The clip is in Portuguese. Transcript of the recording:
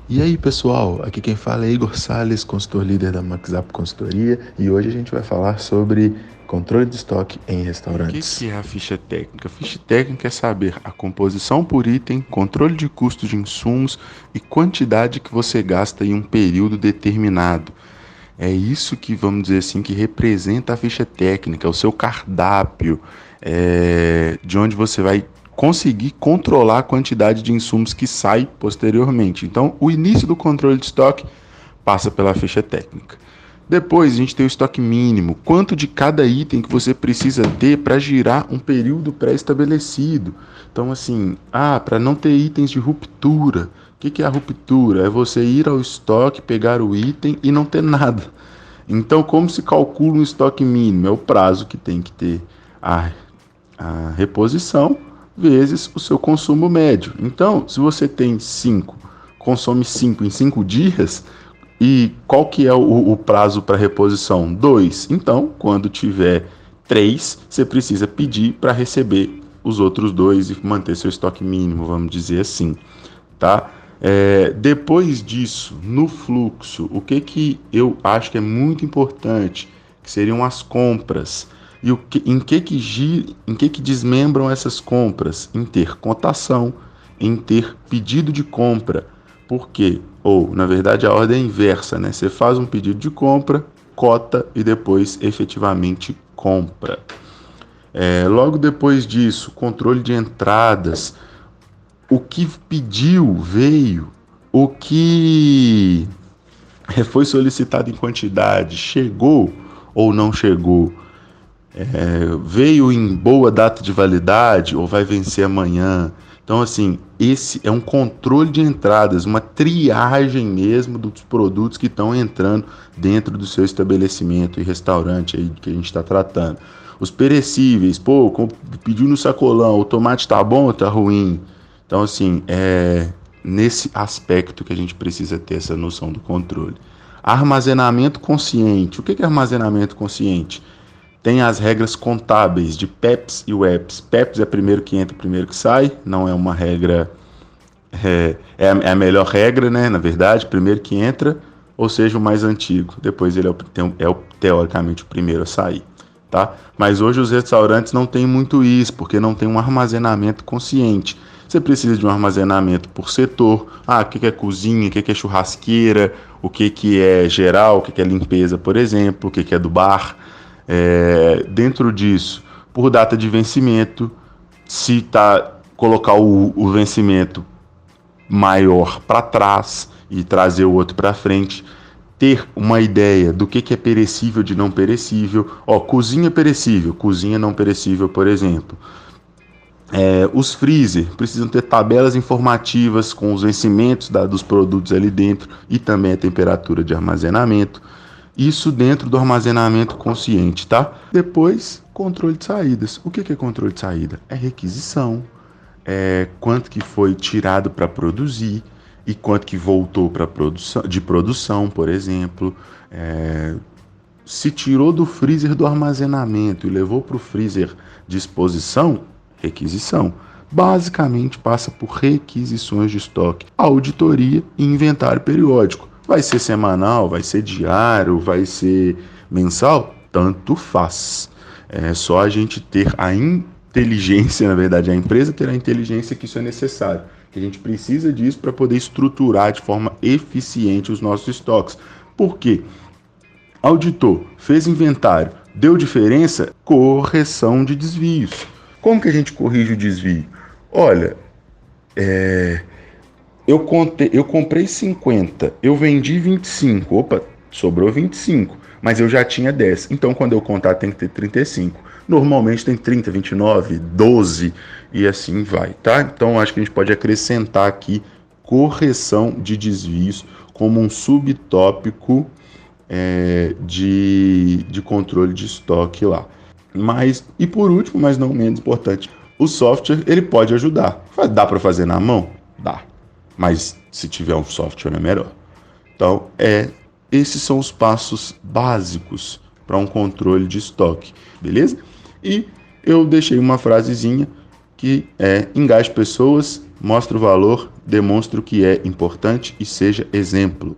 E aí pessoal, aqui quem fala é Igor Salles, consultor líder da MaxUp Consultoria, e hoje a gente vai falar sobre controle de estoque em O que restaurantes. que é a ficha técnica? A ficha técnica é saber a composição por item, controle de custos de insumos e quantidade que você gasta em um período determinado. É isso que, vamos dizer assim, que representa a ficha técnica, o seu cardápio, de onde você vai conseguir controlar a quantidade de insumos que sai posteriormente. Então, o início do controle de estoque passa pela ficha técnica. Depois a gente tem o estoque mínimo, quanto de cada item que você precisa ter para girar um período pré-estabelecido. Então assim, para não ter itens de ruptura. O que é a ruptura? É você ir ao estoque, pegar o item e não ter nada. Então como se calcula um estoque mínimo? É o prazo que tem que ter a, a reposição vezes o seu consumo médio. Então, se você tem 5, consome 5 em 5 dias, e qual que é o prazo para reposição? 2. Então, quando tiver 3, você precisa pedir para receber os outros 2 e manter seu estoque mínimo, vamos dizer assim, tá? Depois disso, no fluxo, o que eu acho que é muito importante, que seriam as compras. E em que desmembram essas compras? Em ter cotação, em ter pedido de compra. Por quê? Ou, na verdade, a ordem é inversa, né? Você faz um pedido de compra, cota e depois efetivamente compra. Logo depois disso, controle de entradas. O que pediu veio, o que foi solicitado em quantidade chegou ou não chegou. Veio em boa data de validade ou vai vencer amanhã. Então, assim, esse é um controle de entradas, uma triagem mesmo dos produtos que estão entrando dentro do seu estabelecimento e restaurante aí que a gente está tratando. Os perecíveis, pediu no sacolão, o tomate tá bom ou tá ruim? Então, assim, é nesse aspecto que a gente precisa ter essa noção do controle. Armazenamento consciente. O que é armazenamento consciente? Tem as regras contábeis de PEPs e WEPs. PEPs é primeiro que entra, primeiro que sai. Não é uma regra. É a melhor regra, né? Na verdade, primeiro que entra, ou seja, o mais antigo. Depois ele é teoricamente o primeiro a sair. Tá? Mas hoje os restaurantes não têm muito isso, porque não tem um armazenamento consciente. Você precisa de um armazenamento por setor. O que é cozinha, o que é churrasqueira, o que é geral, o que é limpeza, por exemplo, o que é do bar. Dentro disso, por data de vencimento, se colocar o vencimento maior para trás e trazer o outro para frente, ter uma ideia do que é perecível de não perecível. Cozinha perecível, cozinha não perecível, por exemplo. Os freezer precisam ter tabelas informativas com os vencimentos dos produtos ali dentro e também a temperatura de armazenamento. Isso dentro do armazenamento consciente, tá? Depois, controle de saídas. O que é controle de saída? É requisição, quanto que foi tirado para produzir e quanto que voltou para produção, por exemplo. Se tirou do freezer do armazenamento e levou para o freezer de exposição, requisição. Basicamente passa por requisições de estoque, auditoria e inventário periódico. Vai ser semanal, vai ser diário, vai ser mensal? Tanto faz. É só a gente ter a inteligência, na verdade, a empresa ter a inteligência que isso é necessário. Que a gente precisa disso para poder estruturar de forma eficiente os nossos estoques. Por quê? Auditor, fez inventário, deu diferença? Correção de desvios. Como que a gente corrige o desvio? Olha, eu comprei 50, eu vendi 25. Opa, sobrou 25, mas eu já tinha 10. Então, quando eu contar, tem que ter 35. Normalmente tem 30, 29, 12 e assim vai, tá? Então, acho que a gente pode acrescentar aqui correção de desvios como um subtópico de controle de estoque lá. E por último, mas não menos importante, o software ele pode ajudar. Dá para fazer na mão? Dá. Mas se tiver um software é melhor. Então, esses são os passos básicos para um controle de estoque, beleza? E eu deixei uma frasezinha que é engaje pessoas, mostre o valor, demonstre o que é importante e seja exemplo.